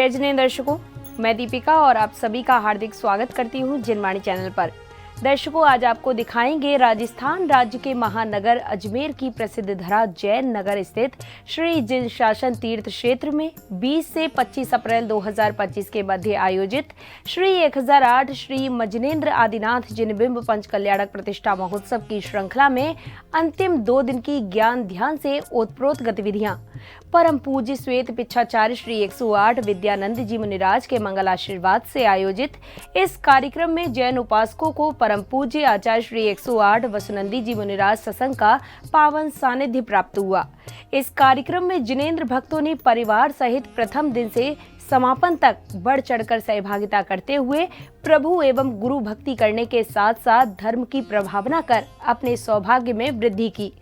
जय जिनेंद्र दर्शकों, मैं दीपिका और आप सभी का हार्दिक स्वागत करती हूँ जिनवाणी चैनल पर। दर्शकों, आज आपको दिखाएंगे राजस्थान राज्य के महानगर अजमेर की प्रसिद्ध धरा जैन नगर स्थित श्री जिन शासन तीर्थ क्षेत्र में 20 से 25 अप्रैल 2025 के मध्य आयोजित श्री 1008 श्री मजनेन्द्र आदिनाथ जिनबिंब पंच कल्याणक प्रतिष्ठा महोत्सव की श्रृंखला में अंतिम 2 दिन की ज्ञान ध्यान से ओतप्रोत गतिविधियां परम पूज्य श्वेत पिच्छाचार्य श्री 108 विद्यानंद जी मुनिराज के मंगल आशीर्वाद से आयोजित इस कार्यक्रम में जैन उपासकों को परम पूज्य आचार्य श्री 108 वसुनंदी जी मुनिराज सत्संग का पावन सानिध्य प्राप्त हुआ। इस कार्यक्रम में जिनेंद्र भक्तों ने परिवार सहित प्रथम दिन से समापन तक बढ़ चढ़कर सहभागिता करते हुए प्रभु एवं गुरु भक्ति करने के साथ साथ धर्म की प्रभावना कर अपने सौभाग्य में वृद्धि की।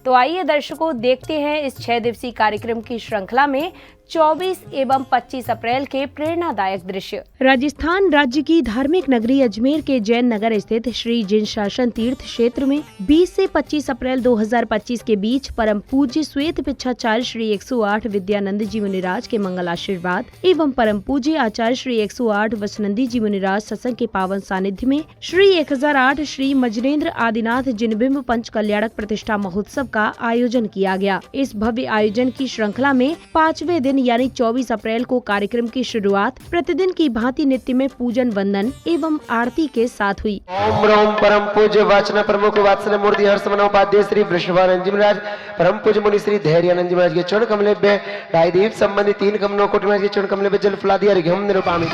तो आइए दर्शकों, देखते हैं इस 6 दिवसीय कार्यक्रम की श्रृंखला में 24 एवं 25 अप्रैल के प्रेरणादायक दृश्य। राजस्थान राज्य की धार्मिक नगरी अजमेर के जैन नगर स्थित श्री जिन शासन तीर्थ क्षेत्र में 20 से 25 अप्रैल 2025 के बीच परम पूज्य श्वेत पिच्छाचार्य श्री 108 विद्यानंद जी मुनिराज के मंगल आशीर्वाद एवं परम पूज्य आचार्य श्री 108 वसुनंदी जी मुनिराज सत्संग के पावन सानिध्य में श्री 1008 श्री मजनेन्द्र आदिनाथ जिनबिंब पंच कल्याणक प्रतिष्ठा महोत्सव का आयोजन किया गया। इस भव्य आयोजन की श्रृंखला में 5वें दिन यानी 24 अप्रैल को कार्यक्रम की शुरुआत प्रतिदिन की भांति नित्य में पूजन वंदन एवं आरती के साथ हुई। ओम रोम परम पूज्य वाचन प्रमुख वात्सल मूर्ति हर्षमनोपाध्याय श्री वृषभानंद जी महाराज परम पूज्य मुनि श्री धैर्यानंद जी महाराज के चरण कमलेभ्य रायदीप संबंधी 3 कमलों कोटि महाराज के चरण कमलेभ्य जल फलादि अर्घ्यम निरूपामि।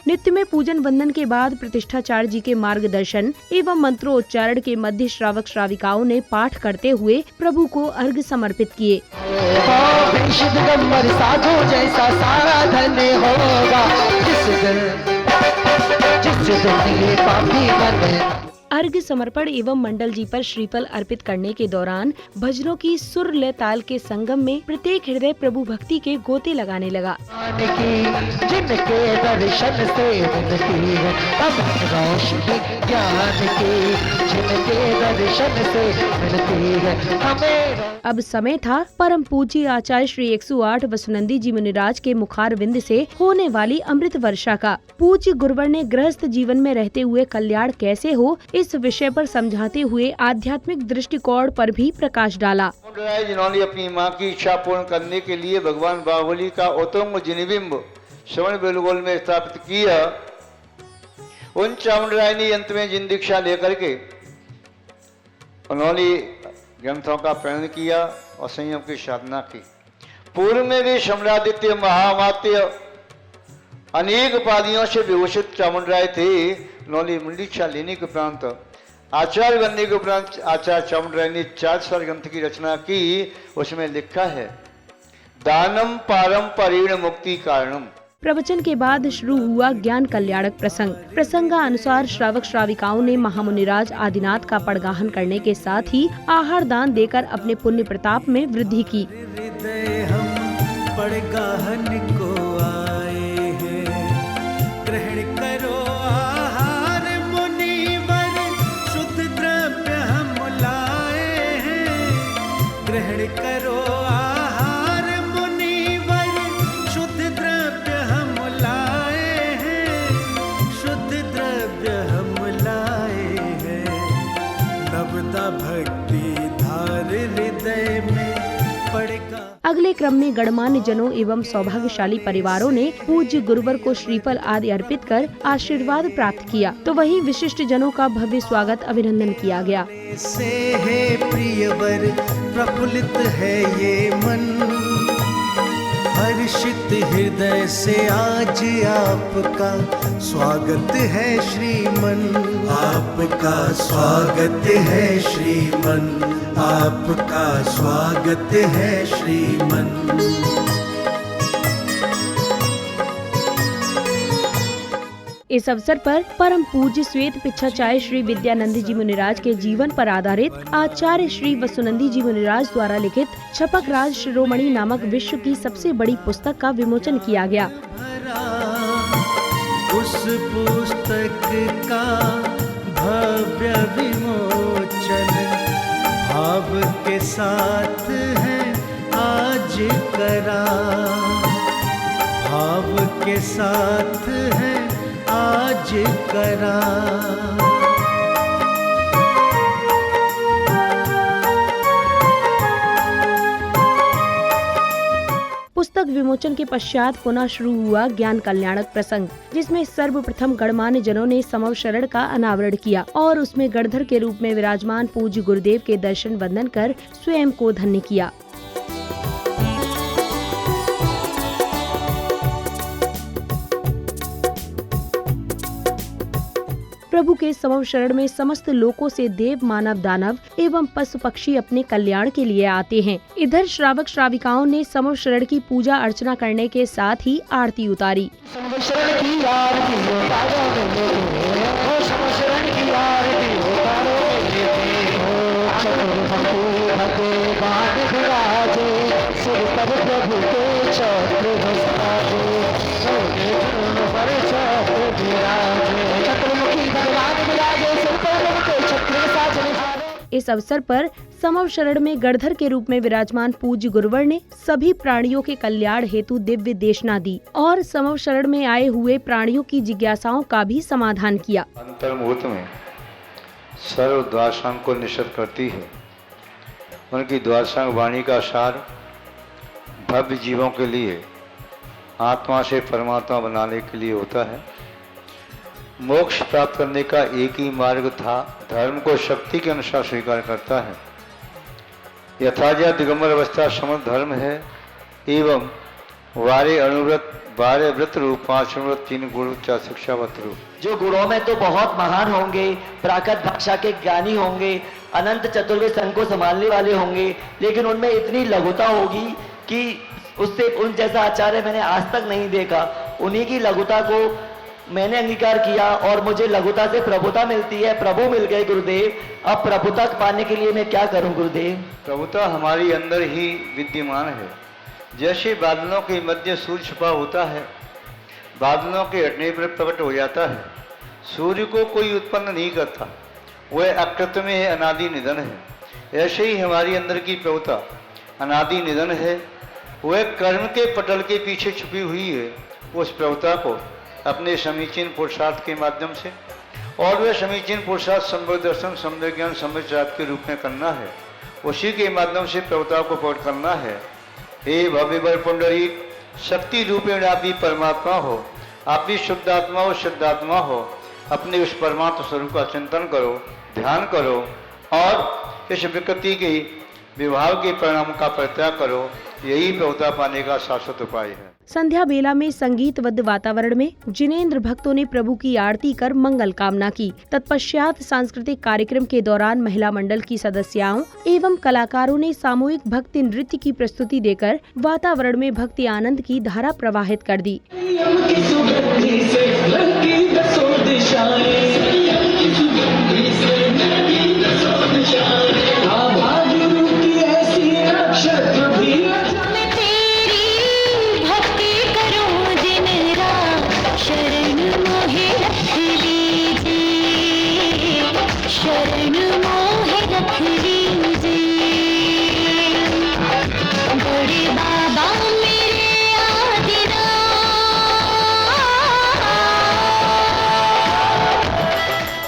नित्य में पूजन वंदन के बाद प्रतिष्ठाचार्य जी के मार्गदर्शन एवं मंत्रोच्चारण के मध्य श्रावक श्राविकाओं ने पाठ करते हुए प्रभु को अर्घ्य समर्पित किए। साधु जैसा सारा धन होगा जिस दिन ये पापी मन। अर्घ्य समर्पण एवं मंडल जी पर श्रीफल अर्पित करने के दौरान भजनों की सुर लय ताल के संगम में प्रत्येक हृदय प्रभु भक्ति के गोते लगाने लगा। जिनके दर्शन से मिलती है अब रोशनी ज्ञान की, जिनके दर्शन से मिलती है हमें। अब समय था परम पूज्य आचार्य श्री 108 वसुनंदी जी मुनिराज के मुखारविंद से होने वाली अमृत वर्षा का। पूज्य गुरुवर ने गृहस्थ जीवन में रहते हुए कल्याण कैसे हो इस विषय पर समझाते हुए आध्यात्मिक दृष्टिकोण पर भी प्रकाश डाला। जिन्होंने अपनी मां की इच्छा पूर्ण करने के लिए भगवान बाहुबली का उत्तम जिनबिंब श्रवण बेलगोल में स्थापित किया, उन चामुंडराय ने अंत में जिन दीक्षा लेकर के उन्होंने ग्रंथों का प्रणयन किया और संयम की साधना की। पूर्व में भी सम्रादित्य महामात्य अनेक उपाधियों से विभूषित चामुंडराय थे। उन्होंने दीक्षा लेने के उपरांत आचार्य बनने के उपरांत आचार्य चामुंडराय ने 4 स्वर ग्रंथ की रचना की। उसमें लिखा है दानम पारम परेण मुक्ति कारणम। प्रवचन के बाद शुरू हुआ ज्ञान कल्याणक प्रसंग। प्रसंगानुसार श्रावक श्राविकाओं ने महामुनिराज आदिनाथ का पड़गाहन करने के साथ ही आहार दान देकर अपने पुण्य प्रताप में वृद्धि की। पड़गाहन को आए हैं, ग्रहण करो आहार मुनिवर, शुद्ध द्रव्य हम लाए हैं। ग्रहण करो आहार मुनिवर, शुद्ध द्रव्य हम लाए हैं। शुद्ध द्रव्य हम लाए हैं। नवदा भक्ति धार हृदय में पड़गा। अगले क्रम में गणमान्य जनों एवं सौभाग्यशाली परिवारों ने पूज्य गुरुवर को श्रीफल आदि अर्पित कर आशीर्वाद प्राप्त किया, तो वहीं विशिष्ट जनों का भव्य स्वागत अभिनंदन किया गया। से है प्रियवर प्रफुल्लित है ये मन, हर्षित हृदय से आज आपका स्वागत है श्रीमन। आपका स्वागत है श्रीमन, आपका स्वागत है श्रीमन। इस अवसर पर परम पूज्य श्वेत पिच्छाचार्य श्री विद्यानंद जी मुनिराज के जीवन पर आधारित आचार्य श्री वसुनंदी जी मुनिराज द्वारा लिखित छपक राज शिरोमणि नामक विश्व की सबसे बड़ी पुस्तक का विमोचन किया गया। उस पुस्तक का भव्य विमोचन भाव के साथ है आज करार, भाव के साथ है आज करार। पुस्तक विमोचन के पश्चात पुनः शुरू हुआ ज्ञान कल्याणक प्रसंग, जिसमें सर्वप्रथम गणमान्य जनों ने समव शरण का अनावरण किया और उसमें गणधर के रूप में विराजमान पूज्य गुरुदेव के दर्शन वंदन कर स्वयं को धन्य किया। प्रभु के समव शरण में समस्त लोकों से देव, मानव, दानव एवं पशु पक्षी अपने कल्याण के लिए आते हैं। इधर श्रावक श्राविकाओं ने समव शरण की पूजा अर्चना करने के साथ ही आरती उतारी। समव शरण की आरती उतारो हो, समव शरण की आरती उतारो हो, चतुर्भुज बाण विराजे, सिर पर प्रभु के चक्र विराजे, सोने चूर्ण पर चक्र विराजे, इस अवसर पर समव शरण में गणधर के रूप में विराजमान पूज्य गुरुवर ने सभी प्राणियों के कल्याण हेतु दिव्य देशना दी और समव शरण में आए हुए प्राणियों की जिज्ञासाओं का भी समाधान किया। अंतर्मुहूर्त में सर्व द्वारसांग को निषद करती है। उनकी द्वारसांग वाणी का सार भव्य जीवों के लिए आत्मा से परमात्मा बनाने के लिए होता है। मोक्ष प्राप्त करने का एक ही मार्ग था, धर्म को शक्ति के अनुसार स्वीकार करता है। यथाजा दिगंबर अवस्था समस्त धर्म है एवं वारे अनुव्रत, बारे व्रत रूप, 5 व्रत, 3 गुरु, 4 शिक्षावत रूप। जो गुरुओं में तो बहुत महान होंगे, प्राकृत भाषा के ज्ञानी होंगे, अनंत चतुर्वेद संघ को संभालने वाले होंगे, लेकिन उनमें इतनी लघुता होगी कि उससे उन जैसा आचार्य मैंने आज तक नहीं देखा। उन्हीं की लघुता को मैंने अंगीकार किया और मुझे लघुता से प्रभुता मिलती है। प्रभु मिल गए गुरुदेव, अब प्रभुता पाने के लिए मैं क्या करूं गुरुदेव? प्रभुता हमारी अंदर ही विद्यमान है। जैसे बादलों के मध्य सूर्य छुपा होता है, बादलों के हटने पर प्रकट हो जाता है। सूर्य को कोई उत्पन्न नहीं करता, वह अकृत में है, अनादि निधन है। ऐसे ही हमारी अंदर की प्रभुता अनादि निधन है, वह कर्म के पटल के पीछे छुपी हुई है। उस प्रभुता को अपने समीचीन पुरुषार्थ के माध्यम से, और वह समीचीन पुरुषार्थ संभव दर्शन, सम्यक ज्ञान, सम्यक जात के रूप में करना है। उसी के माध्यम से प्रभुता को प्रकट करना है। हे भव्य वर पुंडरी, शक्ति रूपेण आप भी परमात्मा हो, आप भी शुद्धात्मा हो, शुद्धात्मा हो। अपने उस परमात्मा स्वरूप का चिंतन करो, ध्यान करो और इस विकृति के विभाव के परिणाम का परित्याग करो। यही प्रभुता पाने का शाश्वत उपाय है। संध्या बेला में संगीतबद्ध वातावरण में जिनेंद्र भक्तों ने प्रभु की आरती कर मंगल कामना की। तत्पश्चात सांस्कृतिक कार्यक्रम के दौरान महिला मंडल की सदस्याओं एवं कलाकारों ने सामूहिक भक्ति नृत्य की प्रस्तुति देकर वातावरण में भक्ति आनंद की धारा प्रवाहित कर दी।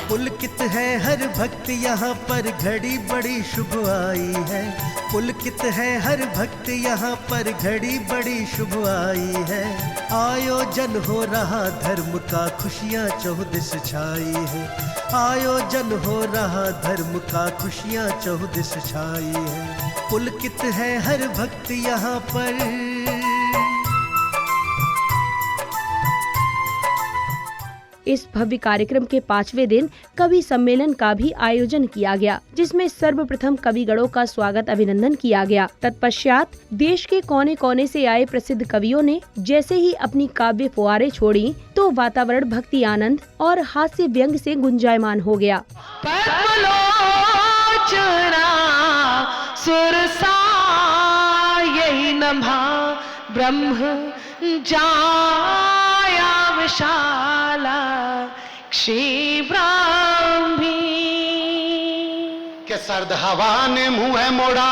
पुलकित है हर भक्त यहाँ पर, घड़ी बड़ी शुभ आई है। पुलकित है हर भक्त यहाँ पर, घड़ी बड़ी शुभ आई है। आयोजन हो रहा धर्म का, खुशियाँ चौदिस छाई है। आयोजन हो रहा धर्म का, खुशियाँ चौदिस छाई है। पुलकित है हर भक्त यहाँ पर। इस भव्य कार्यक्रम के 5वें दिन कवि सम्मेलन का भी आयोजन किया गया, जिसमें सर्वप्रथम कविगणों का स्वागत अभिनंदन किया गया। तत्पश्चात देश के कोने कोने से आए प्रसिद्ध कवियों ने जैसे ही अपनी काव्य फुहारें छोड़ी तो वातावरण भक्ति आनंद और हास्य व्यंग से गुंजायमान हो गया। ब्रह्म जाया विशाला क्षीब्राह्मी। के सर्द हवा ने मुंह है मोड़ा,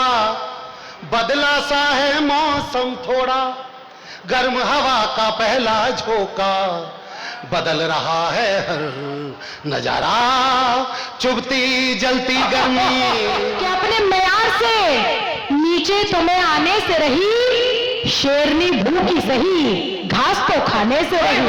बदला सा है मौसम थोड़ा, गर्म हवा का पहला झोंका, बदल रहा है हर नजारा, चुभती जलती गर्मी। कि अपने मयार से नीचे तुम्हें आने से रही, शेरनी भूखी सही, घास तो खाने से रही।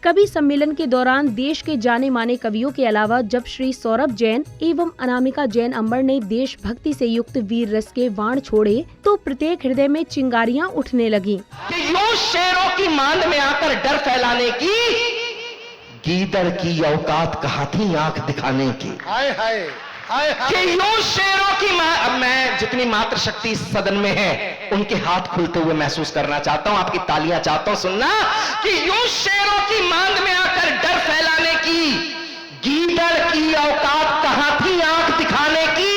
कवि सम्मेलन के दौरान देश के जाने माने कवियों के अलावा जब श्री सौरभ जैन एवं अनामिका जैन अंबर ने देशभक्ति से युक्त वीर रस के बाण छोड़े तो प्रत्येक हृदय में चिंगारियां उठने लगीं। कि यूं शेरों की मांद में आकर डर फैलाने की, गीदड़ की औकात कहाँ थी आंख दिखाने की। हाय हाय हाय कि हाय। यूं शेरों की अब मैं जितनी मात्र शक्ति इस सदन में है उनके हाथ खुलते हुए महसूस करना चाहता हूं, आपकी तालियां चाहता हूं सुनना। कि यूं शेरों की मांद में आकर डर फैलाने की, गीदड़ की औकात कहां थी आंख दिखाने की।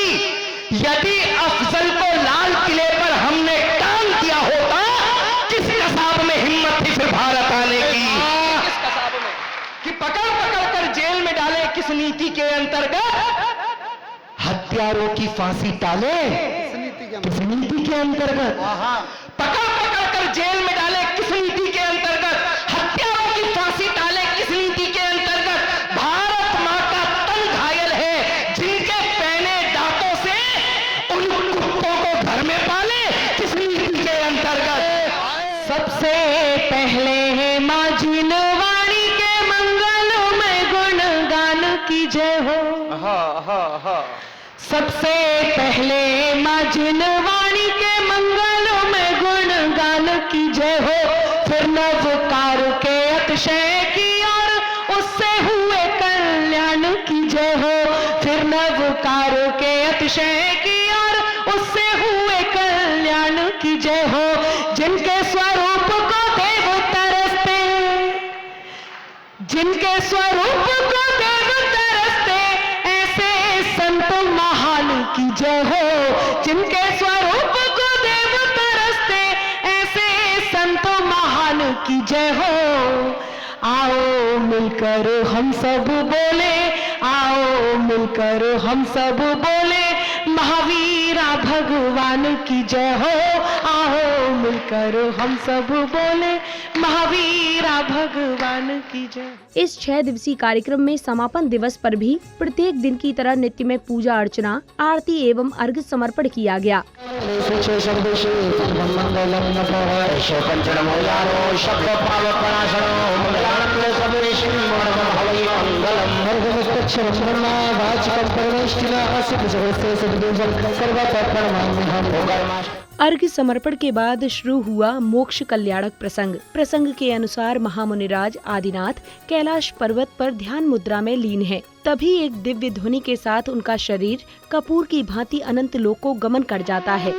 यदि अफजल को लाल किले पर हमने टांग दिया होता, किस कसाब में हिम्मत थी फिर भारत आने की। किस कसाब में कि पकड़ पकड़ कर जेल में डाले किस नीति के अंतर्गत, हत्यारों की फांसी टाले किस नीति के अंतर्गत। पकड़ पकड़ कर जेल में डाले किस नीति के अंतर्गत, हत्यारों की फांसी टाले किस नीति के अंतर्गत। भारत मां का तन घायल है जिनके पहने दांतों से उन कुत्तों को घर में पाले किस नीति के अंतर्गत। सबसे पहले है मां जिनवाणी के मंगल में गुणगान की जय हो। सबसे पहले मां जिनवाणी के मंगलों में गुणगान की जय हो। फिर नवकार के अतिशय की और उससे हुए कल्याण की जय हो। फिर नवकार के अतिशय की और उससे हुए कल्याण की जय हो। जिनके स्वरूप को देव तरसते, जिनके स्वरूप को देव तरसते, ऐसे संत महान की जय हो। जिनके स्वरूप को देव तरसते, ऐसे संत महान की जय हो। आओ मिलकर हम सब बोले, आओ मिलकर हम सब बोले, महावीरा भगवान की जय हो। आओ मिलकर हम सब बोले, महावीरा भगवान की जय। इस 6 दिवसीय कार्यक्रम में समापन दिवस पर भी प्रत्येक दिन की तरह नित्य में पूजा अर्चना, आरती एवं अर्घ्य समर्पण किया गया। अर्घ्य समर्पण के बाद शुरू हुआ मोक्ष कल्याणक प्रसंग। प्रसंग के अनुसार महामुनिराज आदिनाथ कैलाश पर्वत पर ध्यान मुद्रा में लीन है। तभी एक दिव्य ध्वनि के साथ उनका शरीर कपूर की भांति अनंत लोक को गमन कर जाता है।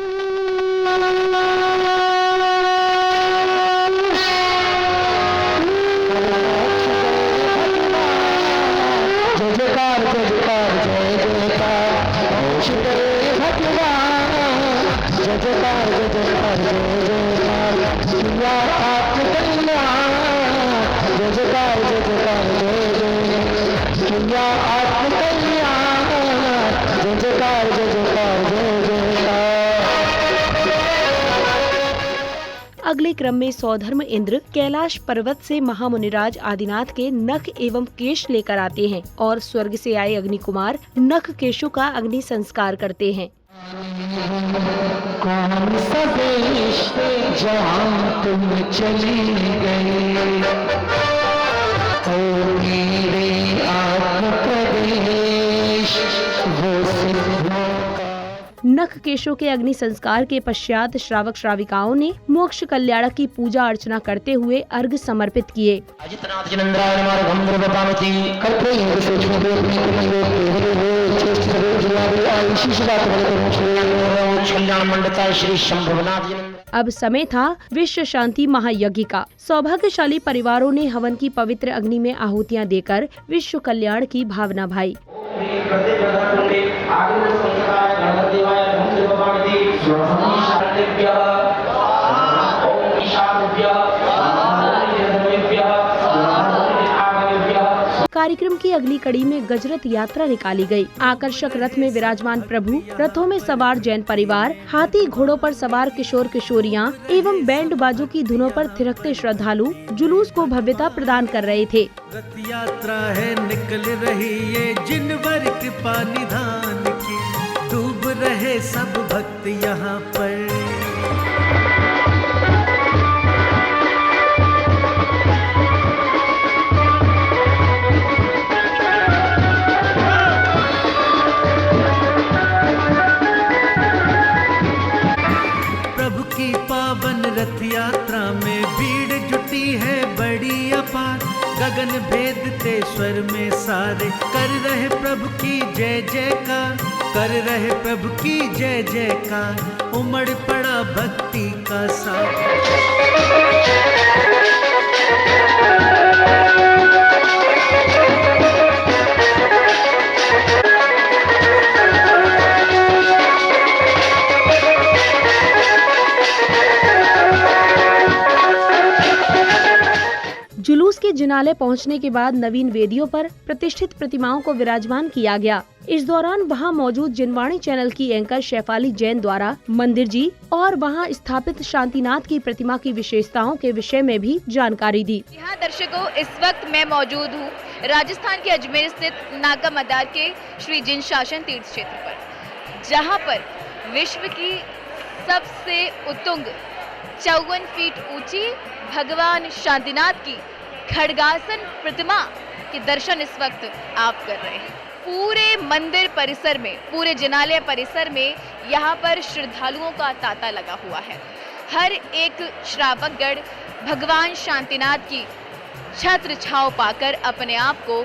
अगले क्रम में सौधर्म इंद्र कैलाश पर्वत से महामुनिराज आदिनाथ के नख एवं केश लेकर आते हैं और स्वर्ग से आए अग्नि कुमार नख केशों का अग्नि संस्कार करते हैं। कौन सा देश जहाँ तुम चली गई, ओ मेरे आत्म प्रदेश वो सिद्धों का। नख केशों के अग्नि संस्कार के पश्चात श्रावक श्राविकाओं ने मोक्ष कल्याणक की पूजा अर्चना करते हुए अर्घ्य समर्पित किए। अब समय था विश्व शांति महायज्ञ का। सौभाग्यशाली परिवारों ने हवन की पवित्र अग्नि में आहुतियां देकर विश्व कल्याण की भावना भाई। कार्यक्रम की अगली कड़ी में गजरथ यात्रा निकाली गई। आकर्षक रथ में विराजमान प्रभु, रथों में सवार जैन परिवार, हाथी घोड़ों पर सवार किशोर किशोरियां एवं बैंड बाजों की धुनों पर थिरकते श्रद्धालु जुलूस को भव्यता प्रदान कर रहे थे। रथ यात्रा है निकल रही ये जिनवर कृपा निधान की, डूब रहे सब भक्त यहाँ पर। प्रभु की पावन रथ यात्रा में भीड़ जुटी है बड़ी अपार, गगन भेदते स्वर में सारे कर रहे प्रभु की जय जयकार, कर रहे प्रभु की जय जयकार, उमड़ पड़ा भक्ति का साथ। जुलूस के जिनाले पहुंचने के बाद नवीन वेदियों पर प्रतिष्ठित प्रतिमाओं को विराजमान किया गया। इस दौरान वहां मौजूद जिनवाणी चैनल की एंकर शेफाली जैन द्वारा मंदिर जी और वहां स्थापित शांतिनाथ की प्रतिमा की विशेषताओं के विषय में भी जानकारी दी। यहाँ दर्शकों, इस वक्त मैं मौजूद हूँ राजस्थान के अजमेर स्थित नागा मदार के श्री जिन शासन तीर्थ क्षेत्र पर, जहाँ पर विश्व की सबसे उत्तुंग 54 फीट ऊंची भगवान शांतिनाथ की खड्गासन प्रतिमा के दर्शन इस वक्त आप कर रहे हैं। पूरे मंदिर परिसर में, पूरे जिनालय परिसर में यहाँ पर श्रद्धालुओं का तांता लगा हुआ है। हर एक श्रावकगण भगवान शांतिनाथ की छत्र छाव पाकर अपने आप को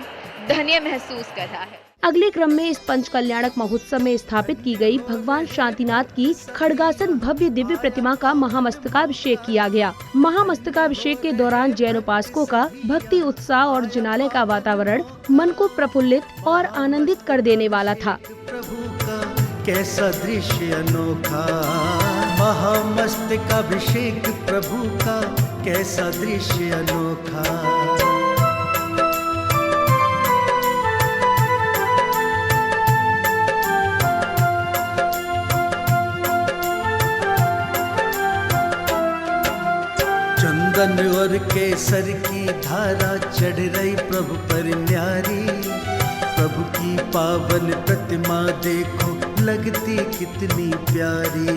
धन्य महसूस कर रहा है। अगले क्रम में इस पंच कल्याणक महोत्सव में स्थापित की गई भगवान शांतिनाथ की खड्गासन भव्य दिव्य प्रतिमा का महामस्तकाभिषेक किया गया। महामस्तकाभिषेक के दौरान जैन उपासकों का भक्ति उत्साह और जिनालय का वातावरण मन को प्रफुल्लित और आनंदित कर देने वाला था। प्रभु का कैसा दृश्य अनोखा, महामस्तकाभिषेक प्रभु का कैसा दृश्य अनोखा। चंदन और केसर की धारा चढ़ रही प्रभु पर न्यारी, प्रभु की पावन प्रतिमा देखो लगती कितनी प्यारी।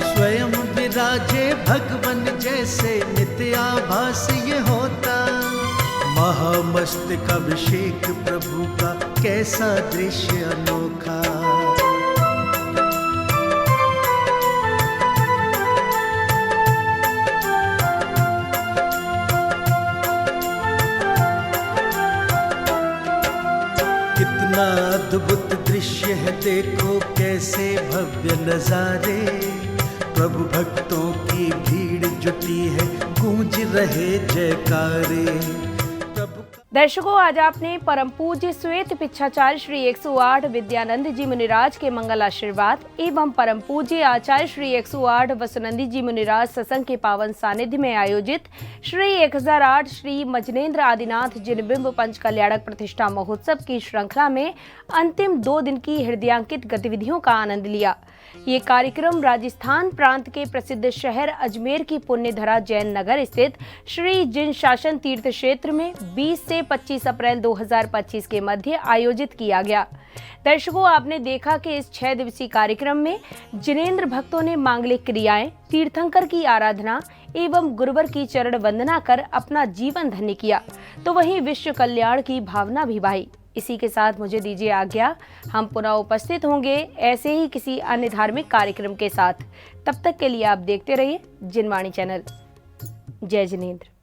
स्वयं विराजे भगवन जैसे नित्य आभास ये होता, महामस्तकाभिषेक प्रभु का कैसा दृश्य अनोखा। कितना अद्भुत दृश्य है देखो कैसे भव्य नजारे, प्रभु भक्तों की भीड़ जुटी है गूंज रहे जयकारे। दर्शकों, आज आपने परम पूज्य श्वेत पिच्छाचार्य श्री 108 विद्यानंद जी मुनिराज के मंगल आशीर्वाद एवं परम पूज्य आचार्य श्री 108 वसुनंदी जी मुनिराज सत्संग के पावन सानिध्य में आयोजित श्री 1008 श्री मजनेन्द्र आदिनाथ जिनबिंब पंच कल्याणक प्रतिष्ठा महोत्सव की श्रृंखला में अंतिम 2 दिन की हृदयांकित गतिविधियों का आनंद लिया। ये कार्यक्रम राजस्थान प्रांत के प्रसिद्ध शहर अजमेर की पुण्यधरा जैन नगर स्थित श्री जिन शासन तीर्थ क्षेत्र में 20 से 25 अप्रैल 2025 के मध्य आयोजित किया गया। दर्शकों, आपने देखा कि इस 6 दिवसीय कार्यक्रम में जिनेंद्र भक्तों ने मांगलिक क्रियाएं, तीर्थंकर की आराधना एवं गुरुवर की चरण वंदना कर अपना जीवन धन्य किया, तो वहीं विश्व कल्याण की भावना भी भाई। इसी के साथ मुझे दीजिए आज्ञा। हम पुनः उपस्थित होंगे ऐसे ही किसी अन्य धार्मिक कार्यक्रम के साथ। तब तक के लिए आप देखते रहिए जिनवाणी चैनल। जय जिनेंद्र।